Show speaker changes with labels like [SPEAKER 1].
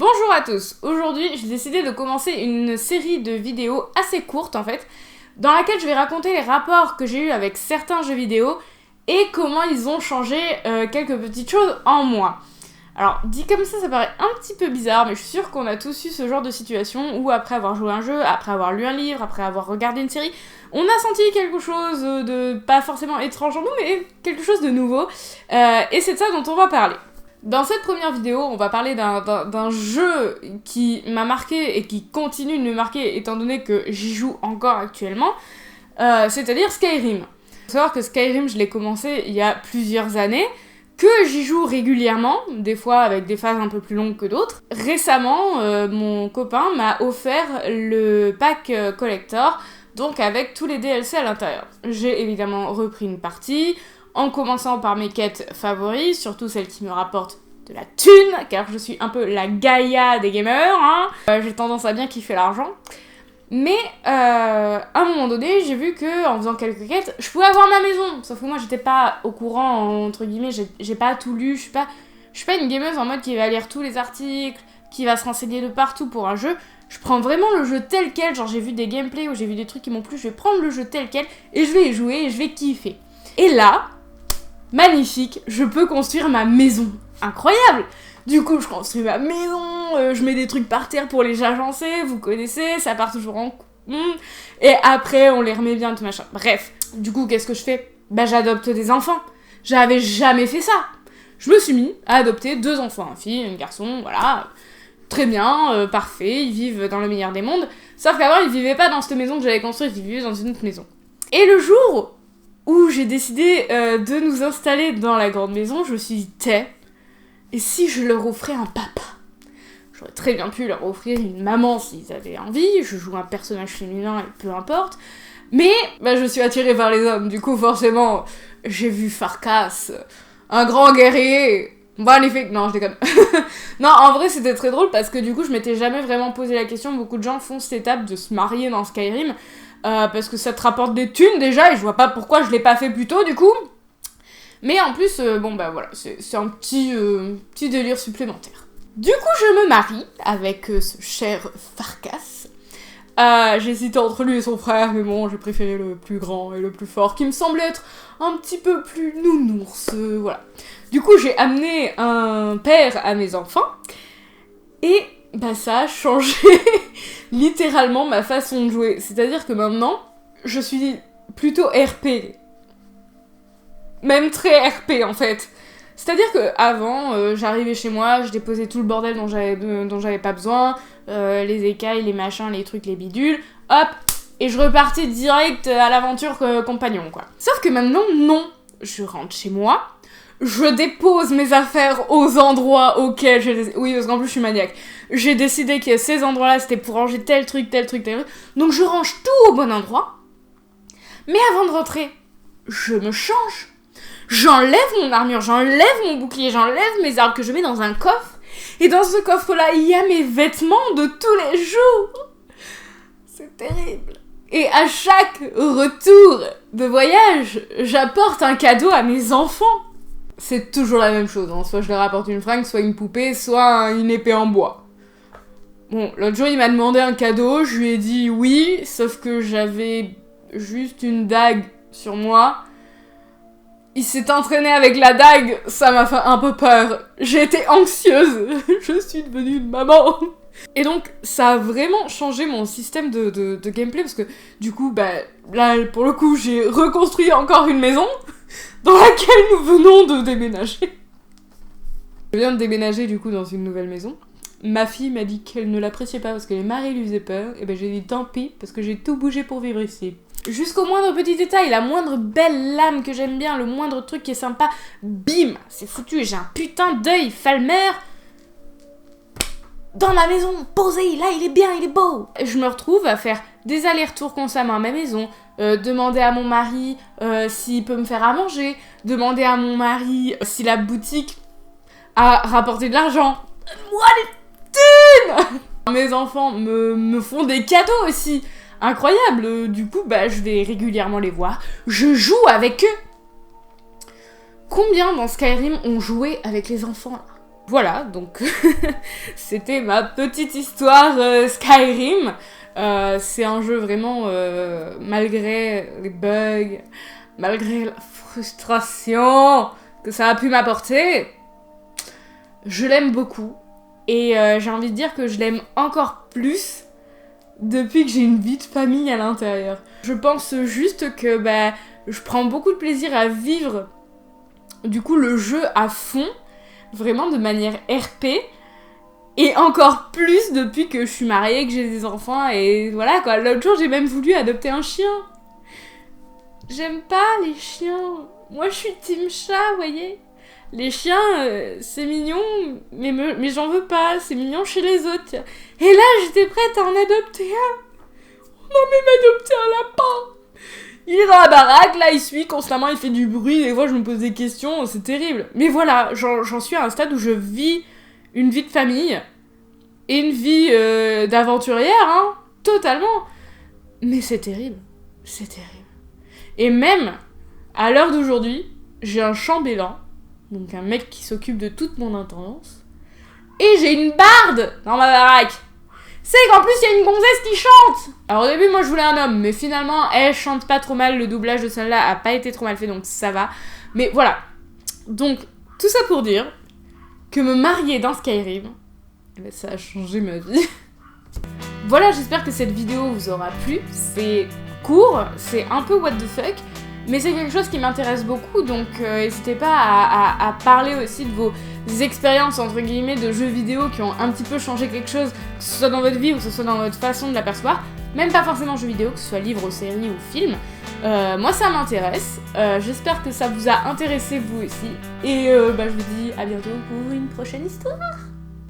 [SPEAKER 1] Bonjour à tous, aujourd'hui j'ai décidé de commencer une série de vidéos assez courtes en fait, dans laquelle je vais raconter les rapports que j'ai eus avec certains jeux vidéo et comment ils ont changé quelques petites choses en moi. Alors dit comme ça paraît un petit peu bizarre, mais je suis sûre qu'on a tous eu ce genre de situation où après avoir joué un jeu, après avoir lu un livre, après avoir regardé une série, on a senti quelque chose de pas forcément étrange en nous, mais quelque chose de nouveau, et c'est de ça dont on va parler. Dans cette première vidéo, on va parler d'un jeu qui m'a marqué et qui continue de me marquer étant donné que j'y joue encore actuellement, c'est-à-dire Skyrim. Il faut savoir que Skyrim, je l'ai commencé il y a plusieurs années, que j'y joue régulièrement, des fois avec des phases un peu plus longues que d'autres. Récemment, mon copain m'a offert le pack collector, donc avec tous les DLC à l'intérieur. J'ai évidemment repris une partie, en commençant par mes quêtes favoris, surtout celles qui me rapportent de la thune, car je suis un peu la Gaïa des gamers, hein. J'ai tendance à bien kiffer l'argent. Mais à un moment donné, j'ai vu que en faisant quelques quêtes, je pouvais avoir ma maison. Sauf que moi, j'étais pas au courant, entre guillemets, j'ai pas tout lu, je suis pas une gameuse en mode qui va lire tous les articles, qui va se renseigner de partout pour un jeu. Je prends vraiment le jeu tel quel, genre j'ai vu des gameplays ou j'ai vu des trucs qui m'ont plu, je vais prendre le jeu tel quel et je vais y jouer et je vais kiffer. Et là, magnifique, je peux construire ma maison. Incroyable! Du coup, je construis ma maison, je mets des trucs par terre pour les agencer, vous connaissez, ça part toujours en... Et après, on les remet bien, tout machin. Bref, du coup, qu'est-ce que je fais? Bah, j'adopte des enfants. J'avais jamais fait ça. Je me suis mis à adopter 2 enfants, une fille, un garçon, voilà. Très bien, parfait, ils vivent dans le meilleur des mondes. Sauf qu'avant, ils vivaient pas dans cette maison que j'avais construite, ils vivaient dans une autre maison. Et le jour où j'ai décidé de nous installer dans la grande maison, je me suis dit, et si je leur offrais un papa? J'aurais très bien pu leur offrir une maman s'ils avaient envie, je joue un personnage féminin et peu importe, mais bah, je suis attirée par les hommes, du coup forcément, j'ai vu Farkas, un grand guerrier, magnifique, non je déconne. Non, en vrai c'était très drôle parce que du coup je m'étais jamais vraiment posé la question, beaucoup de gens font cette étape de se marier dans Skyrim, parce que ça te rapporte des thunes déjà, et je vois pas pourquoi je l'ai pas fait plus tôt du coup. Mais en plus, bon bah voilà, c'est un petit délire supplémentaire. Du coup, je me marie avec ce cher Farkas. J'hésitais entre lui et son frère, mais bon, j'ai préféré le plus grand et le plus fort, qui me semblait être un petit peu plus nounours, voilà. Du coup, j'ai amené un père à mes enfants, et bah ça a changé littéralement ma façon de jouer. C'est-à-dire que maintenant, je suis plutôt RP. Même très RP en fait. C'est-à-dire que avant, j'arrivais chez moi, je déposais tout le bordel dont j'avais pas besoin, les écailles, les machins, les trucs, les bidules, hop, et je repartais direct à l'aventure compagnon quoi. Sauf que maintenant, non. Je rentre chez moi, je dépose mes affaires aux endroits auxquels oui, parce qu'en plus je suis maniaque. J'ai décidé que ces endroits-là c'était pour ranger tel truc, donc je range tout au bon endroit. Mais avant de rentrer, je me change. J'enlève mon armure, j'enlève mon bouclier, j'enlève mes armes que je mets dans un coffre. Et dans ce coffre-là, il y a mes vêtements de tous les jours. C'est terrible. Et à chaque retour de voyage, j'apporte un cadeau à mes enfants. C'est toujours la même chose, hein. Soit je leur apporte une fringue, soit une poupée, soit une épée en bois. Bon, l'autre jour, il m'a demandé un cadeau, je lui ai dit oui, sauf que j'avais juste une dague sur moi. Il s'est entraîné avec la dague, ça m'a fait un peu peur. J'ai été anxieuse, je suis devenue une maman. Et donc, ça a vraiment changé mon système de gameplay, parce que du coup, bah, là, pour le coup, j'ai reconstruit encore une maison, dans laquelle nous venons de déménager. Je viens de déménager, du coup, dans une nouvelle maison. Ma fille m'a dit qu'elle ne l'appréciait pas, parce que les marées lui faisaient peur, et ben j'ai dit tant pis, parce que j'ai tout bougé pour vivre ici. Jusqu'au moindre petit détail, la moindre belle lame que j'aime bien, le moindre truc qui est sympa, bim, c'est foutu, j'ai un putain d'œil Falmer dans ma maison, posé, là il est bien, il est beau. Je me retrouve à faire des allers-retours constamment à ma maison, demander à mon mari s'il peut me faire à manger, demander à mon mari si la boutique a rapporté de l'argent. Moi les thunes. Mes enfants me font des cadeaux aussi. Incroyable, du coup, bah, je vais régulièrement les voir, je joue avec eux. Combien dans Skyrim ont joué avec les enfants, là? Voilà, donc c'était ma petite histoire Skyrim. C'est un jeu vraiment, malgré les bugs, malgré la frustration que ça a pu m'apporter, je l'aime beaucoup. Et j'ai envie de dire que je l'aime encore plus depuis que j'ai une vie de famille à l'intérieur. Je pense juste que je prends beaucoup de plaisir à vivre du coup le jeu à fond, vraiment de manière RP, et encore plus depuis que je suis mariée, que j'ai des enfants, et voilà quoi. L'autre jour j'ai même voulu adopter un chien. J'aime pas les chiens. Moi je suis team chat, vous voyez. Les chiens, c'est mignon, mais j'en veux pas, c'est mignon chez les autres. Et là j'étais prête à en adopter un. On a même adopté un lapin. Il est dans la baraque, là, il suit constamment, il fait du bruit, des fois je me pose des questions, c'est terrible. Mais voilà, j'en suis à un stade où je vis une vie de famille et une vie d'aventurière, hein, totalement. Mais c'est terrible, c'est terrible. Et même, à l'heure d'aujourd'hui, j'ai un chambellan, donc un mec qui s'occupe de toute mon intendance, et j'ai une barde dans ma baraque. C'est qu'en plus, il y a une gonzesse qui chante. Alors au début, moi, je voulais un homme, mais finalement, elle chante pas trop mal. Le doublage de celle-là a pas été trop mal fait, donc ça va. Mais voilà. Donc, tout ça pour dire que me marier dans Skyrim, ça a changé ma vie. Voilà, j'espère que cette vidéo vous aura plu. C'est court, c'est un peu what the fuck, mais c'est quelque chose qui m'intéresse beaucoup, donc n'hésitez pas à parler aussi de vos expériences entre guillemets de jeux vidéo qui ont un petit peu changé quelque chose, que ce soit dans votre vie ou que ce soit dans votre façon de l'apercevoir, même pas forcément jeux vidéo, que ce soit livre, série ou film. Moi ça m'intéresse, j'espère que ça vous a intéressé vous aussi, et je vous dis à bientôt pour une prochaine histoire.